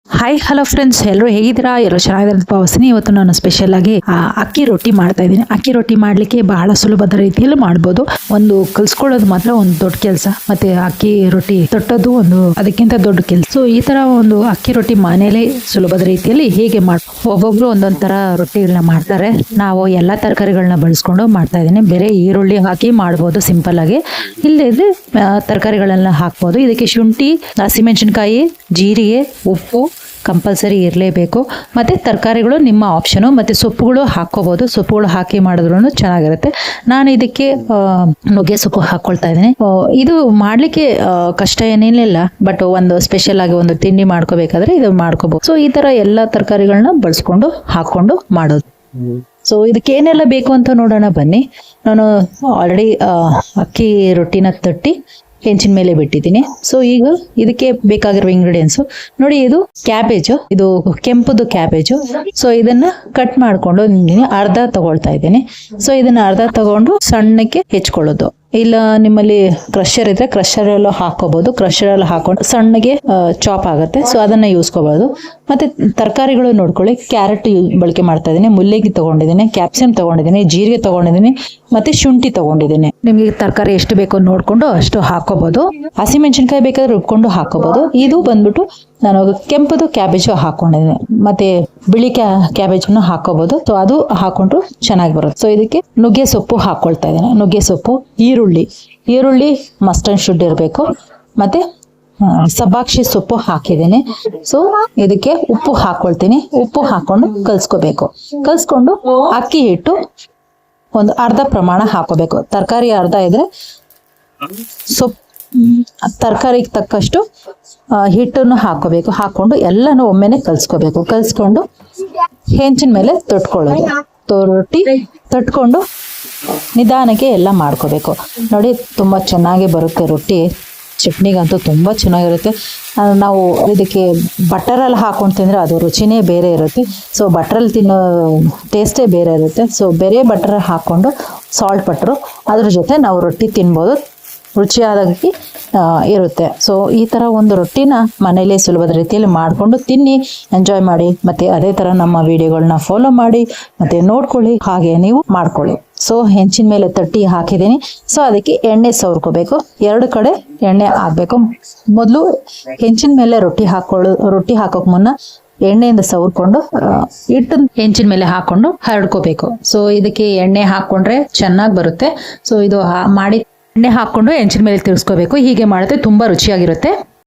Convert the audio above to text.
Hi hello friends, ಎಲ್ಲರೂ ಹೇಗಿದ್ದೀರಾ? ಎಲ್ಲರೂ ಚೆನ್ನಾಗಿದ್ದಾರೆ ಭಾವಿಸ್ತೀನಿ. ಇವತ್ತು ನಾನು ಸ್ಪೆಷಲ್ ಆಗಿ ಅಕ್ಕಿ ರೊಟ್ಟಿ ಮಾಡ್ತಾ ಇದ್ದೀನಿ. ಅಕ್ಕಿ ರೊಟ್ಟಿ ಮಾಡಲಿಕ್ಕೆ ಬಹಳ ಸುಲಭದ ರೀತಿಯಲ್ಲಿ ಮಾಡ್ಬೋದು. ಒಂದು ಕಲ್ಸ್ಕೊಳ್ಳೋದು ಮಾತ್ರ ಒಂದು ದೊಡ್ಡ ಕೆಲಸ, ಮತ್ತೆ ಅಕ್ಕಿ ರೊಟ್ಟಿ ತಟ್ಟೋದು ಒಂದು ಅದಕ್ಕಿಂತ ದೊಡ್ಡ ಕೆಲಸ. ಸೊ ಈ ತರ ಒಂದು ಅಕ್ಕಿ ರೊಟ್ಟಿ ಮನೇಲೆ ಸುಲಭದ ರೀತಿಯಲ್ಲಿ ಹೇಗೆ ಒಬ್ಬೊಬ್ರು ಒಂದೊಂದ್ ತರ ರೊಟ್ಟಿಗಳನ್ನ ಮಾಡ್ತಾರೆ. ನಾವು ಎಲ್ಲಾ ತರಕಾರಿಗಳನ್ನ ಬಳಸ್ಕೊಂಡು ಮಾಡ್ತಾ ಇದ್ದೀನಿ. ಬೇರೆ ಈರುಳ್ಳಿ ಹಾಕಿ ಮಾಡ್ಬೋದು ಸಿಂಪಲ್ ಆಗಿ. ಇಲ್ಲದೆ ತರಕಾರಿಗಳನ್ನ ಹಾಕ್ಬೋದು. ಇದಕ್ಕೆ ಶುಂಠಿ, ಹಸಿಮೆಣಸಿನಕಾಯಿ, ಜೀರಿಗೆ, ಉಪ್ಪು ಕಂಪಲ್ಸರಿ ಇರಲೇಬೇಕು. ಮತ್ತೆ ತರಕಾರಿಗಳು ನಿಮ್ಮ ಆಪ್ಷನು. ಮತ್ತೆ ಸೊಪ್ಪುಗಳು ಹಾಕೋಬಹುದು. ಸೊಪ್ಪುಗಳು ಹಾಕಿ ಮಾಡಿದ್ರು ಚೆನ್ನಾಗಿರುತ್ತೆ. ನಾನು ಇದಕ್ಕೆ ನುಗ್ಗೆ ಸೊಪ್ಪು ಹಾಕೊಳ್ತಾ ಇದ್ದೀನಿ. ಇದು ಮಾಡ್ಲಿಕ್ಕೆ ಕಷ್ಟ ಏನೇನಿಲ್ಲ, ಬಟ್ ಒಂದು ಸ್ಪೆಷಲ್ ಆಗಿ ಒಂದು ತಿಂಡಿ ಮಾಡ್ಕೋಬೇಕಾದ್ರೆ ಇದು ಮಾಡ್ಕೋಬಹುದು. ಸೊ ಈ ತರ ಎಲ್ಲಾ ತರಕಾರಿಗಳನ್ನ ಬಳಸ್ಕೊಂಡು ಹಾಕೊಂಡು ಮಾಡೋದು. ಸೊ ಇದಕ್ಕೆ ಏನೆಲ್ಲ ಬೇಕು ಅಂತ ನೋಡೋಣ ಬನ್ನಿ. ನಾನು ಆಲ್ರೆಡಿ ಅಕ್ಕಿ ರೊಟ್ಟಿನ ತಟ್ಟಿ ಹೆಂಚಿನ ಮೇಲೆ ಬಿಟ್ಟಿದ್ದೀನಿ. ಸೊ ಈಗ ಇದಕ್ಕೆ ಬೇಕಾಗಿರುವ ಇಂಗ್ರೀಡಿಯೆಂಟ್ಸ್ ನೋಡಿ. ಇದು ಕ್ಯಾಬೇಜು, ಇದು ಕೆಂಪುದು ಕ್ಯಾಬೇಜು. ಸೊ ಇದನ್ನ ಕಟ್ ಮಾಡ್ಕೊಂಡು ಅರ್ಧ ತಗೊಳ್ತಾ ಇದ್ದೀನಿ. ಸೊ ಇದನ್ನ ಅರ್ಧ ತಗೊಂಡು ಸಣ್ಣಕ್ಕೆ ಹೆಚ್ಕೊಳ್ಳೋದು. ಇಲ್ಲ ನಿಮ್ಮಲ್ಲಿ ಕ್ರಷರ್ ಇದ್ರೆ ಕ್ರಷರ್ ಎಲ್ಲ ಹಾಕೋಬಹುದು. ಕ್ರಷರ್ ಎಲ್ಲ ಹಾಕೊಂಡು ಸಣ್ಣಗೆ ಚಾಪ್ ಆಗುತ್ತೆ. ಸೊ ಅದನ್ನ ಯೂಸ್ಕೋಬಹುದು. ಮತ್ತೆ ತರಕಾರಿಗಳು ನೋಡ್ಕೊಳ್ಳಿ. ಕ್ಯಾರೆಟ್ ಬಳಕೆ ಮಾಡ್ತಾ ಇದ್ದೀನಿ, ಮುಲ್ಲಂಗಿ ತಗೊಂಡಿದ್ದೀನಿ, ಕ್ಯಾಪ್ಸಿಕಮ್ ತಗೊಂಡಿದ್ದೀನಿ, ಜೀರಿಗೆ ತಗೊಂಡಿದ್ದೀನಿ, ಮತ್ತೆ ಶುಂಠಿ ತಗೊಂಡಿದ್ದೀನಿ. ನಿಮ್ಗೆ ತರಕಾರಿ ಎಷ್ಟು ಬೇಕೋ ನೋಡ್ಕೊಂಡು ಅಷ್ಟು ಹಾಕೋಬಹುದು. ಹಸಿಮೆಣಸಿನಕಾಯಿ ಬೇಕಾದ್ರೆ ರುಬ್ಕೊಂಡು ಹಾಕೋಬಹುದು. ಇದು ಬಂದ್ಬಿಟ್ಟು ನಾನು ಕೆಂಪುದು ಕ್ಯಾಬೇಜು ಹಾಕೊಂಡಿದ್ದೀನಿ, ಮತ್ತೆ ಬಿಳಿ ಕ್ಯಾಬೇಜನ್ನು ಹಾಕೋಬಹುದು. ಸೊ ಅದು ಹಾಕೊಂಡ್ರು ಚೆನ್ನಾಗಿ ಬರುತ್ತೆ. ಸೊ ಇದಕ್ಕೆ ನುಗ್ಗೆ ಸೊಪ್ಪು ಹಾಕೊಳ್ತಾ ಇದ್ದೀನಿ. ನುಗ್ಗೆ ಸೊಪ್ಪು, ಈರುಳ್ಳಿ ಮಸ್ಟ್ ಅಂಡ್ ಶುಡ್ ಇರಬೇಕು. ಮತ್ತೆ ಸಬ್ಬಾಕ್ಷಿ ಸೊಪ್ಪು ಹಾಕಿದ್ದೀನಿ. ಸೊ ಇದಕ್ಕೆ ಉಪ್ಪು ಹಾಕೊಳ್ತೀನಿ. ಉಪ್ಪು ಹಾಕೊಂಡು ಕಲ್ಸ್ಕೋಬೇಕು. ಕಲ್ಸ್ಕೊಂಡು ಅಕ್ಕಿ ಹಿಟ್ಟು ಒಂದು ಅರ್ಧ ಪ್ರಮಾಣ ಹಾಕೋಬೇಕು. ತರಕಾರಿ ಅರ್ಧ ಇದ್ರೆ ತರಕಾರಿಗೆ ತಕ್ಕಷ್ಟು ಹಿಟ್ಟನ್ನು ಹಾಕೋಬೇಕು. ಹಾಕೊಂಡು ಎಲ್ಲಾನು ಒಮ್ಮೆನೆ ಕಲ್ಸ್ಕೋಬೇಕು. ಕಲ್ಸ್ಕೊಂಡು ಹೆಂಚಿನ ಮೇಲೆ ತೊಟ್ಕೊಳ್ಳೋದು. ರೊಟ್ಟಿ ತಟ್ಕೊಂಡು ನಿಧಾನಕ್ಕೆ ಎಲ್ಲ ಮಾಡ್ಕೋಬೇಕು. ನೋಡಿ, ತುಂಬಾ ಚೆನ್ನಾಗಿ ಬರುತ್ತೆ ರೊಟ್ಟಿ. ಚಟ್ನಿಗಂತೂ ತುಂಬಾ ಚೆನ್ನಾಗಿರುತ್ತೆ. ನಾವು ಇದಕ್ಕೆ ಬಟರಲ್ಲಿ ಹಾಕೊಂಡು ತಿಂದ್ರೆ ಅದು ರುಚಿನೇ ಬೇರೆ ಇರುತ್ತೆ. ಸೊ ಬಟರಲ್ಲಿ ತಿನ್ನೋ ಟೇಸ್ಟೇ ಬೇರೆ ಇರುತ್ತೆ. ಸೊ ಬೇರೆ ಬಟರ್ ಹಾಕೊಂಡು ಸಾಲ್ಟ್ ಬಟ್ರು ಅದ್ರ ಜೊತೆ ನಾವು ರೊಟ್ಟಿ ತಿನ್ಬೋದು. ರುಚಿಯಾದಾಗಿ ಇರುತ್ತೆ. ಸೊ ಈ ತರ ಒಂದು ರೊಟ್ಟಿನ ಮನೇಲಿ ಸುಲಭದ ರೀತಿಯಲ್ಲಿ ಮಾಡ್ಕೊಂಡು ತಿನ್ನಿ, ಎಂಜಾಯ್ ಮಾಡಿ. ಮತ್ತೆ ಅದೇ ತರ ನಮ್ಮ ವಿಡಿಯೋಗಳನ್ನ ಫಾಲೋ ಮಾಡಿ ಮತ್ತೆ ನೋಡ್ಕೊಳ್ಳಿ, ಹಾಗೆ ನೀವು ಮಾಡ್ಕೊಳ್ಳಿ. ಸೊ ಹೆಂಚಿನ ಮೇಲೆ ತಟ್ಟಿ ಹಾಕಿದ್ದೀನಿ. ಸೊ ಅದಕ್ಕೆ ಎಣ್ಣೆ ಸವರ್ಕೋಬೇಕು. 2 ಕಡೆ ಎಣ್ಣೆ ಹಾಕ್ಬೇಕು. ಮೊದಲು ಹೆಂಚಿನ ಮೇಲೆ ರೊಟ್ಟಿ ಹಾಕೋಕ್ ಮುನ್ನ ಎಣ್ಣೆಯಿಂದ ಸವರ್ಕೊಂಡು ಹಿಟ್ಟು ಹೆಂಚಿನ ಮೇಲೆ ಹಾಕೊಂಡು ಹರಡ್ಕೋಬೇಕು. ಸೊ ಇದಕ್ಕೆ ಎಣ್ಣೆ ಹಾಕೊಂಡ್ರೆ ಚೆನ್ನಾಗಿ ಬರುತ್ತೆ. ಸೊ ಇದು ಮಾಡಿ ಎಣ್ಣೆ ಹಾಕೊಂಡು ಹೆಂಚಿನ ಮೇಲೆ ತಿರ್ಸ್ಕೋಬೇಕು. ಹೀಗೆ ಮಾಡಿದ್ರೆ ತುಂಬಾ ರುಚಿಯಾಗಿರುತ್ತೆ.